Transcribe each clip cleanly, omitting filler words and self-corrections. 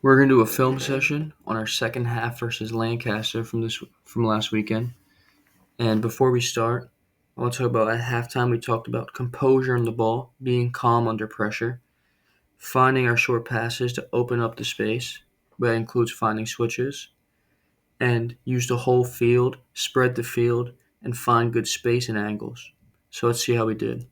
We're going to do a film session on our second half versus Lancaster from last weekend. And before we start, I want to talk about at halftime we talked about composure on the ball, being calm under pressure, finding our short passes to open up the space. That includes finding switches, and use the whole field, spread the field, and find good space and angles. So let's see how we did.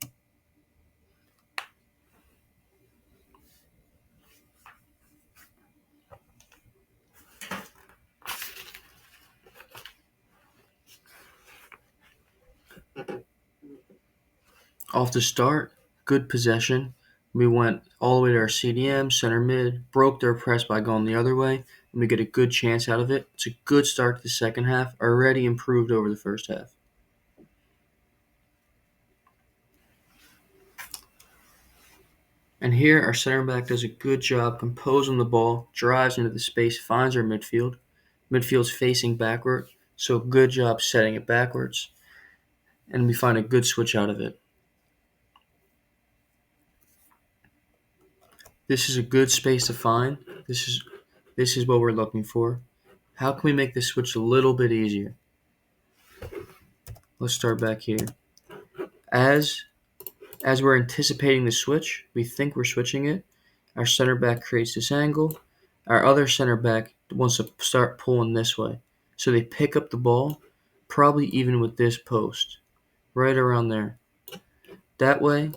Off the start, good possession. We went all the way to our CDM, center mid, broke their press by going the other way, and we get a good chance out of it. It's a good start to the second half, already improved over the first half. And here, our center back does a good job composing the ball, drives into the space, finds our midfield. Midfield's facing backward, so good job setting it backwards, and we find a good switch out of it. This is a good space to find. This is what we're looking for. How can we make this switch a little bit easier? Let's start back here. As we're anticipating the switch, we think we're switching it. Our center back creates this angle. Our other center back wants to start pulling this way. So they pick up the ball, probably even with this post, right around there. That way,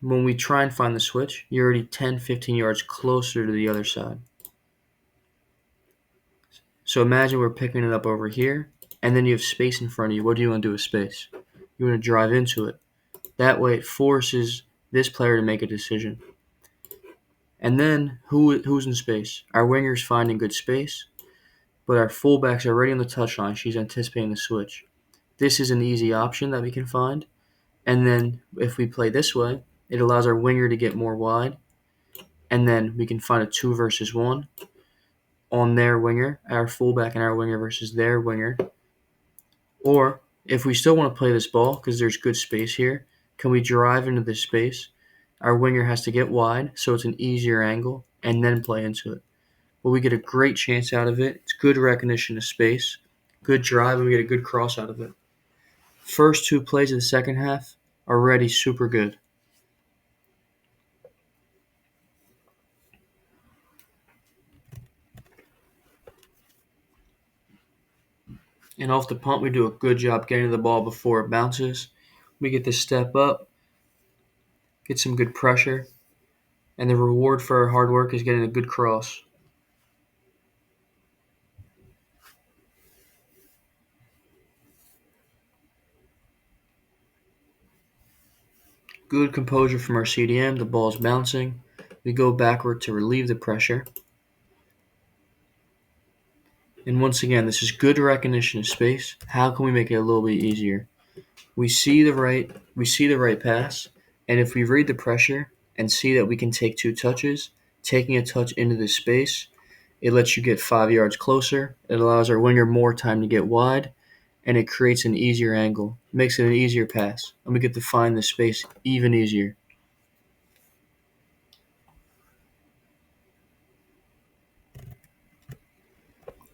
when we try and find the switch, you're already 10, 15 yards closer to the other side. So imagine we're picking it up over here, and then you have space in front of you. What do you want to do with space? You want to drive into it. That way it forces this player to make a decision. And then who's in space? Our winger's finding good space, but our fullback's already on the touchline. She's anticipating the switch. This is an easy option that we can find. And then if we play this way, it allows our winger to get more wide. And then we can find a 2 versus 1 on their winger, our fullback and our winger versus their winger. Or if we still want to play this ball because there's good space here, can we drive into this space? Our winger has to get wide, so it's an easier angle, and then play into it. But we get a great chance out of it. It's good recognition of space, good drive, and we get a good cross out of it. First 2 plays of the second half are already super good. And off the punt, we do a good job getting the ball before it bounces. We get to step up, get some good pressure, and the reward for our hard work is getting a good cross. Good composure from our CDM. The ball's bouncing. We go backward to relieve the pressure. And once again, this is good recognition of space. How can we make it a little bit easier? We see the right pass, and if we read the pressure and see that we can take 2 touches, taking a touch into the space, it lets you get 5 yards closer. It allows our winger more time to get wide, and it creates an easier angle. It makes it an easier pass, and we get to find the space even easier.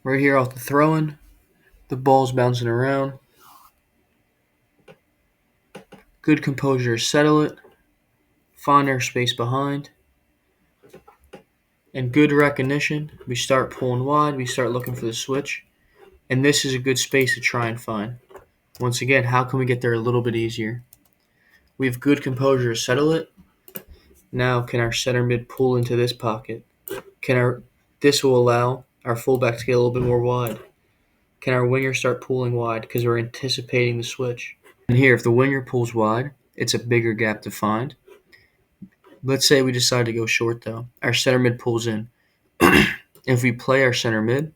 Right here off the throw-in, the ball's bouncing around. Good composure to settle it, find our space behind, and good recognition. We start pulling wide, we start looking for the switch, and this is a good space to try and find. Once again, how can we get there a little bit easier? We have good composure to settle it. Now can our center mid pull into this pocket? This will allow our fullback to get a little bit more wide. Can our winger start pulling wide because we're anticipating the switch? And here, if the winger pulls wide, it's a bigger gap to find. Let's say we decide to go short, though. Our center mid pulls in. If we play our center mid,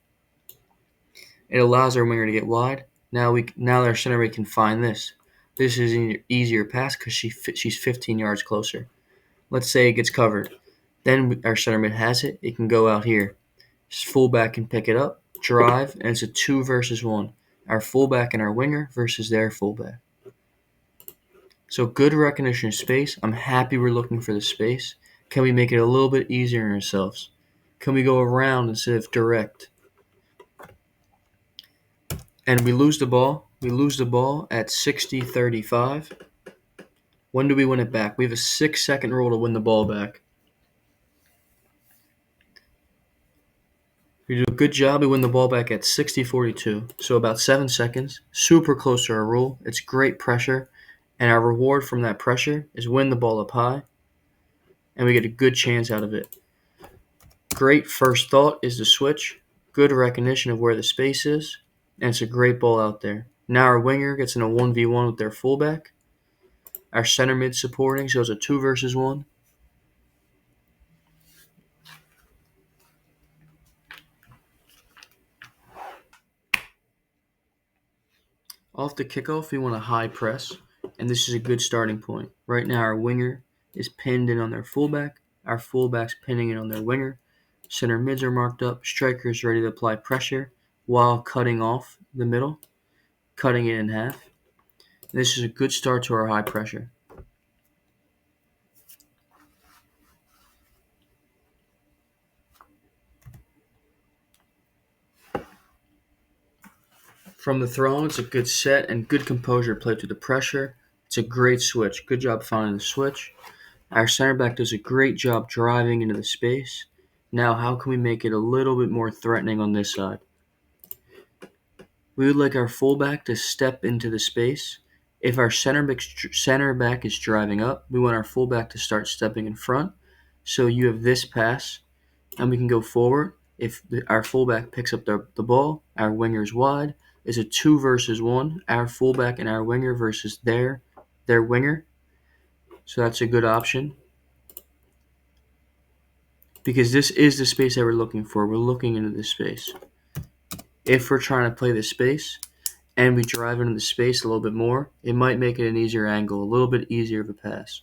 it allows our winger to get wide. Now our center mid can find this. This is an easier pass because she's 15 yards closer. Let's say it gets covered. Then our center mid has it. It can go out here. Fullback can pick it up, drive, and it's a 2 versus 1. Our fullback and our winger versus their fullback. So good recognition of space. I'm happy we're looking for the space. Can we make it a little bit easier on ourselves? Can we go around instead of direct? And we lose the ball. We lose the ball at 60-35. When do we win it back? We have a 6-second rule to win the ball back. We do a good job. We win the ball back at 60-42. So about 7 seconds. Super close to our rule. It's great pressure. And our reward from that pressure is win the ball up high. And we get a good chance out of it. Great first thought is the switch. Good recognition of where the space is. And it's a great ball out there. Now our winger gets in a 1v1 with their fullback. Our center mid supporting shows a 2 versus 1. Off the kickoff, we want a high press, and this is a good starting point. Right now, our winger is pinned in on their fullback. Our fullback's pinning in on their winger. Center mids are marked up. Strikers ready to apply pressure while cutting off the middle, cutting it in half. This is a good start to our high pressure. From the throw, it's a good set and good composure played through the pressure. It's a great switch. Good job finding the switch. Our center back does a great job driving into the space. Now, how can we make it a little bit more threatening on this side? We would like our fullback to step into the space. If our center back is driving up, we want our fullback to start stepping in front. So you have this pass, and we can go forward. If our fullback picks up the ball, our winger is wide. It's a 2 versus 1. Our fullback and our winger versus their winger. So that's a good option. Because this is the space that we're looking for. We're looking into this space. If we're trying to play this space and we drive into the space a little bit more, it might make it an easier angle, a little bit easier of a pass.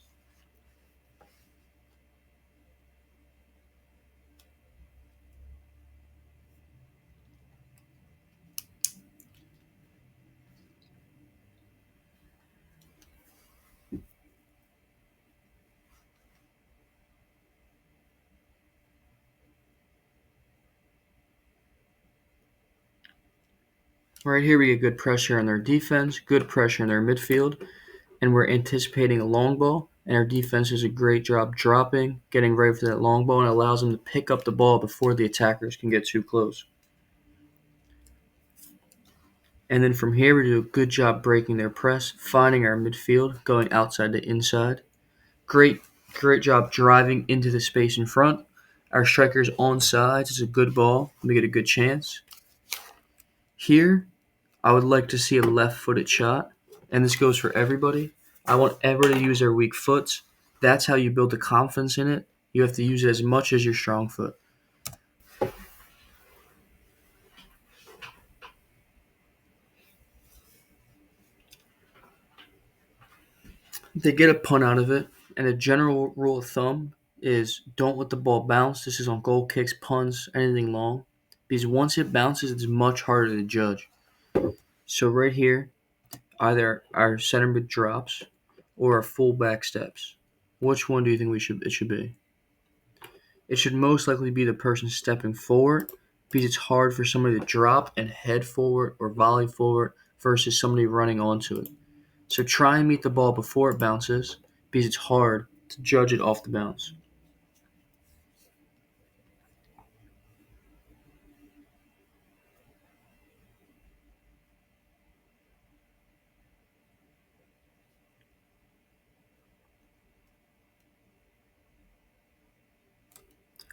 Right here we get good pressure on their defense, good pressure in their midfield, and we're anticipating a long ball, and our defense does a great job dropping, getting ready for that long ball, and allows them to pick up the ball before the attackers can get too close. And then from here we do a good job breaking their press, finding our midfield, going outside to inside. Great job driving into the space in front. Our striker's on sides. It's a good ball. We get a good chance. Here, I would like to see a left-footed shot, and this goes for everybody. I want everybody to use their weak foot. That's how you build the confidence in it. You have to use it as much as your strong foot. They get a punt out of it, and a general rule of thumb is don't let the ball bounce. This is on goal kicks, punts, anything long. Because once it bounces, it's much harder to judge. So right here, either our center mid drops or our fullback steps. Which one do you think it should be? It should most likely be the person stepping forward because it's hard for somebody to drop and head forward or volley forward versus somebody running onto it. So try and meet the ball before it bounces because it's hard to judge it off the bounce.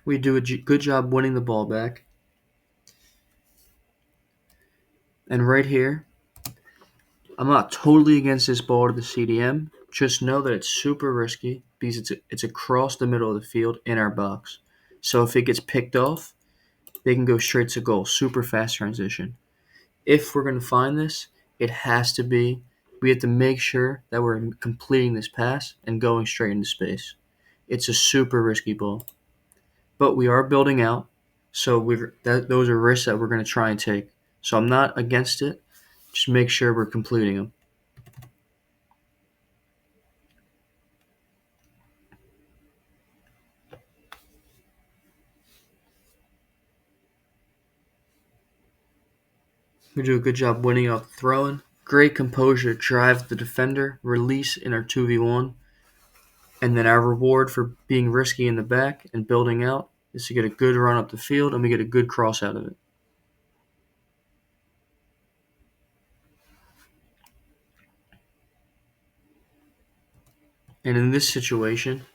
We do a good job winning the ball back. And right here, I'm not totally against this ball to the CDM. Just know that it's super risky because it's across the middle of the field in our box. So if it gets picked off, they can go straight to goal. Super fast transition. If we're going to find this, it has to be, we have to make sure that we're completing this pass and going straight into space. It's a super risky ball. But we are building out, so those are risks that we're going to try and take. So I'm not against it. Just make sure we're completing them. We do a good job winning out the throw-in. Great composure to drive the defender, release in our 2v1, and then our reward for being risky in the back and building out is to get a good run up the field and we get a good cross out of it. And in this situation,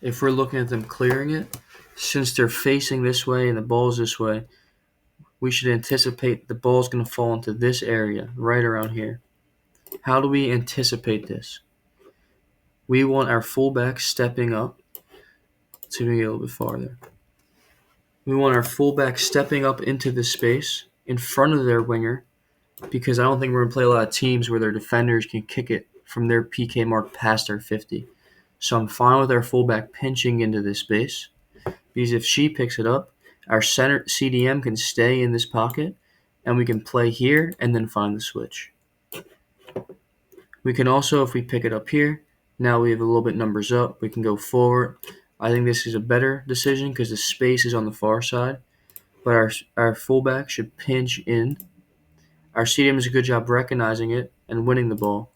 if we're looking at them clearing it, since they're facing this way and the ball's this way, we should anticipate the ball's going to fall into this area, right around here. How do we anticipate this? We want our fullback stepping up. Let's see if we can get a little bit farther. We want our fullback stepping up into this space in front of their winger because I don't think we're going to play a lot of teams where their defenders can kick it from their PK mark past our 50. So I'm fine with our fullback pinching into this space because if she picks it up, our center CDM can stay in this pocket and we can play here and then find the switch. We can also, if we pick it up here, now we have a little bit numbers up. We can go forward. I think this is a better decision because the space is on the far side. But our fullback should pinch in. Our CDM does a good job recognizing it and winning the ball.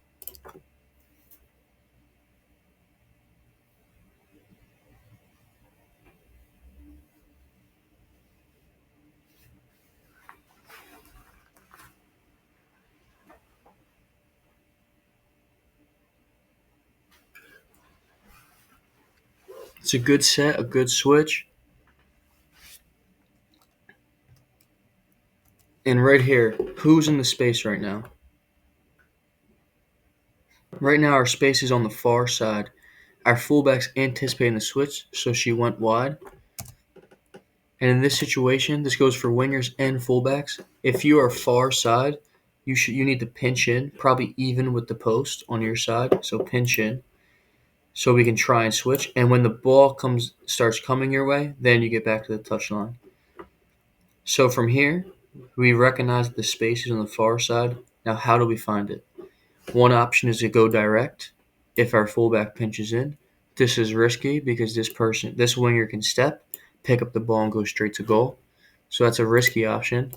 It's a good set, a good switch. And right here, who's in the space right now? Right now, our space is on the far side. Our fullback's anticipating the switch, so she went wide. And in this situation, this goes for wingers and fullbacks. If you are far side, you need to pinch in, probably even with the post on your side. So pinch in, so we can try and switch. And when the ball starts coming your way, then you get back to the touchline. So from here, we recognize that the space is on the far side. Now, how do we find it? One option is to go direct if our fullback pinches in. This is risky because this winger can step, pick up the ball, and go straight to goal. So that's a risky option.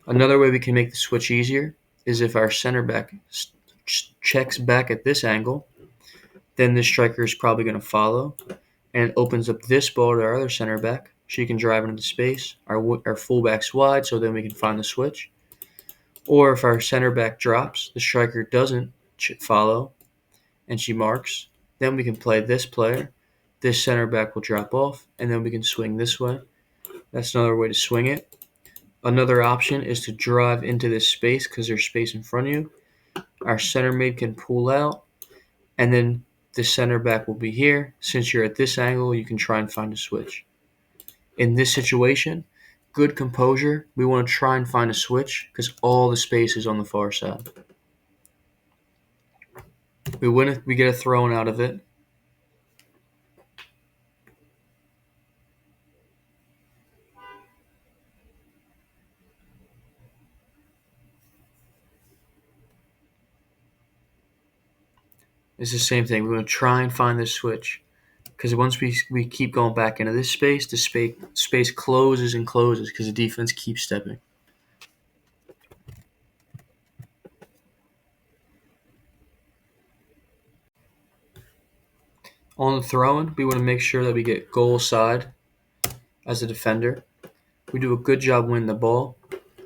Another way we can make the switch easier is if our center back checks back at this angle, then the striker is probably going to follow, and it opens up this ball to our other center back. She can drive it into space. Our fullback's wide, so then we can find the switch. Or if our center back drops, the striker doesn't follow, and she marks, then we can play this player. This center back will drop off, and then we can swing this way. That's another way to swing it. Another option is to drive into this space because there's space in front of you. Our center mid can pull out, and then the center back will be here. Since you're at this angle, you can try and find a switch. In this situation, good composure. We want to try and find a switch because all the space is on the far side. We win it. We get a throw-in out of it. It's the same thing. We're going to try and find this switch because once we keep going back into this space, the space closes and closes because the defense keeps stepping. On the throw-in, we want to make sure that we get goal side as a defender. We do a good job winning the ball,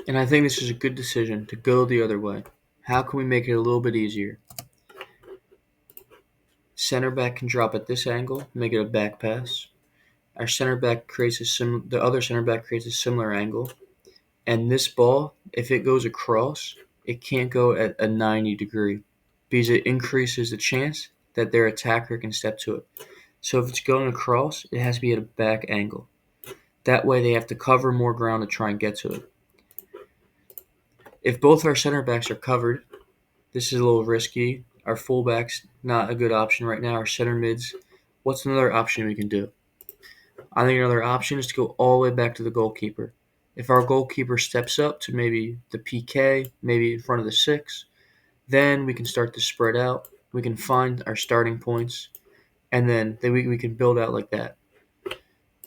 and I think this is a good decision to go the other way. How can we make it a little bit easier? Center back can drop at this angle, make it a back pass. Our center back the other center back creates a similar angle, and this ball, if it goes across, it can't go at a 90 degree because it increases the chance that their attacker can step to it. So if it's going across, it has to be at a back angle. That way they have to cover more ground to try and get to it. If both our center backs are covered, this is a little risky. Our fullback's not a good option right now. Our center mids, what's another option we can do? I think another option is to go all the way back to the goalkeeper. If our goalkeeper steps up to maybe the PK, maybe in front of the 6, then we can start to spread out. We can find our starting points, and then we can build out like that.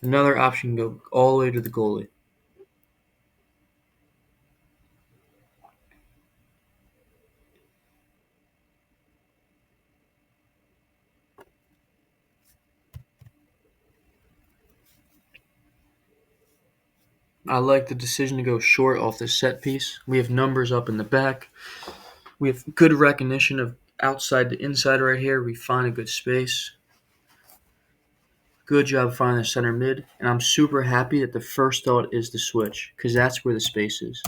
Another option can go all the way to the goalie. I like the decision to go short off the set piece. We have numbers up in the back. We have good recognition of outside to inside right here. We find a good space. Good job finding the center mid. And I'm super happy that the first thought is the switch because that's where the space is.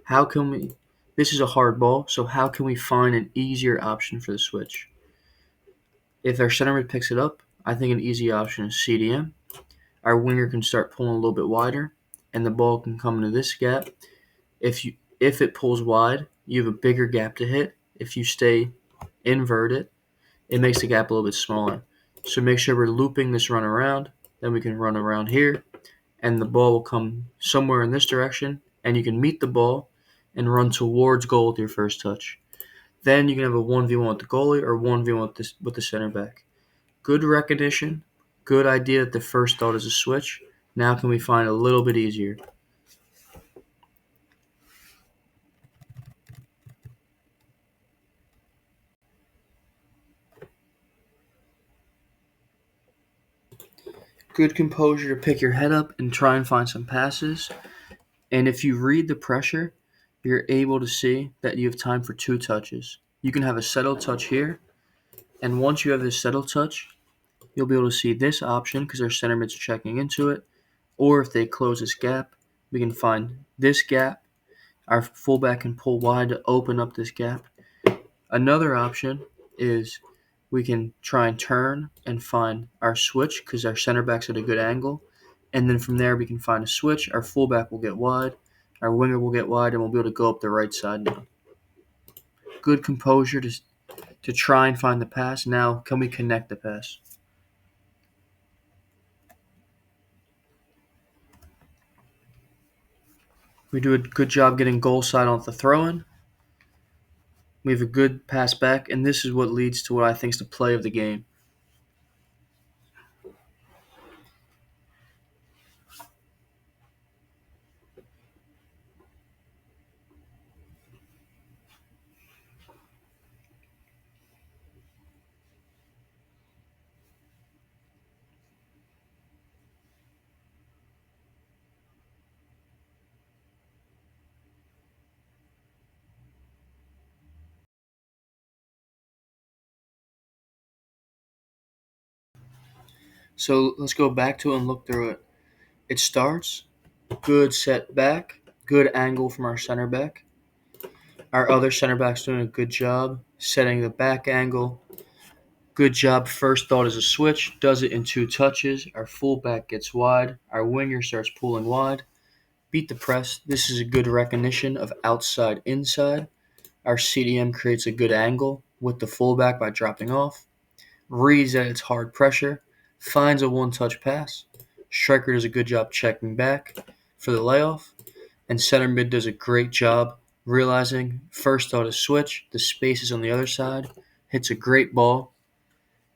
How can we? This is a hard ball, so how can we find an easier option for the switch? If our center mid picks it up, I think an easy option is CDM. Our winger can start pulling a little bit wider, and the ball can come into this gap. If it pulls wide, you have a bigger gap to hit. If you stay inverted, it makes the gap a little bit smaller. So make sure we're looping this run around. Then we can run around here, and the ball will come somewhere in this direction, and you can meet the ball and run towards goal with your first touch. Then you can have a 1v1 with the goalie or 1v1 with the center back. Good recognition, good idea that the first thought is a switch. Now can we find a little bit easier? Good composure to pick your head up and try and find some passes. And if you read the pressure, you're able to see that you have time for two touches. You can have a settled touch here, and once you have this settled touch, you'll be able to see this option because our center mid's checking into it. Or if they close this gap, we can find this gap. Our fullback can pull wide to open up this gap. Another option is we can try and turn and find our switch because our center back's at a good angle. And then from there, we can find a switch. Our fullback will get wide. Our winger will get wide, and we'll be able to go up the right side now. Good composure to try and find the pass. Now, can we connect the pass? We do a good job getting goal side off the throw-in. We have a good pass back, and this is what leads to what I think is the play of the game. So let's go back to it and look through it. It starts, good set back, good angle from our center back. Our other center back's doing a good job setting the back angle. Good job. First thought is a switch. Does it in two touches. Our fullback gets wide. Our winger starts pulling wide. Beat the press. This is a good recognition of outside inside. Our CDM creates a good angle with the fullback by dropping off. Reads that it's hard pressure. Finds a one-touch pass. Striker does a good job checking back for the layoff. And center mid does a great job realizing first thought is switch. The space is on the other side. Hits a great ball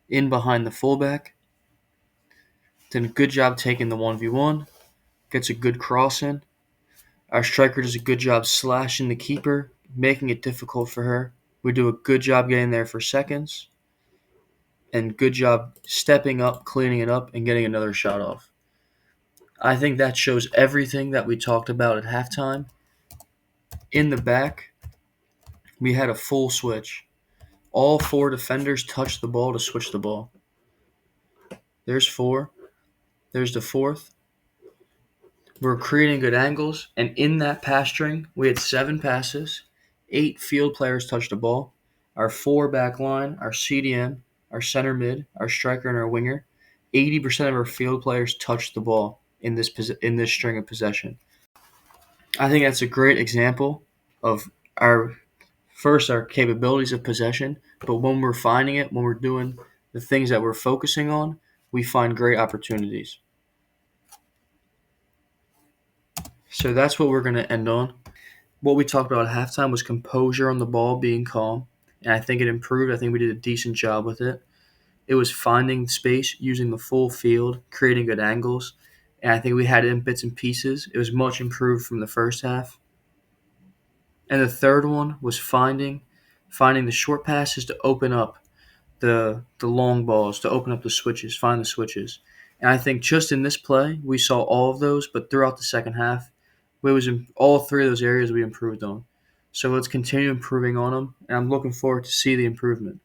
in behind the fullback. Did a good job taking the 1v1. Gets a good cross in. Our striker does a good job slashing the keeper, making it difficult for her. We do a good job getting there for seconds. And good job stepping up, cleaning it up, and getting another shot off. I think that shows everything that we talked about at halftime. In the back, we had a full switch. All four defenders touched the ball to switch the ball. There's four. There's the fourth. We're creating good angles, and in that pass string, we had 7 passes. 8 field players touched the ball. Our 4 back line, our CDM, our center mid, our striker, and our winger. 80% of our field players touched the ball in this string of possession. I think that's a great example of our capabilities of possession, but when we're finding it, when we're doing the things that we're focusing on, we find great opportunities. So that's what we're going to end on. What we talked about at halftime was composure on the ball, being calm, and I think it improved. I think we did a decent job with it. It was finding space, using the full field, creating good angles, and I think we had it in bits and pieces. It was much improved from the first half. And the third one was finding the short passes to open up the long balls, to open up the switches, find the switches. And I think just in this play, we saw all of those, but throughout the second half, we was in all three of those areas we improved on. So let's continue improving on them, and I'm looking forward to see the improvement.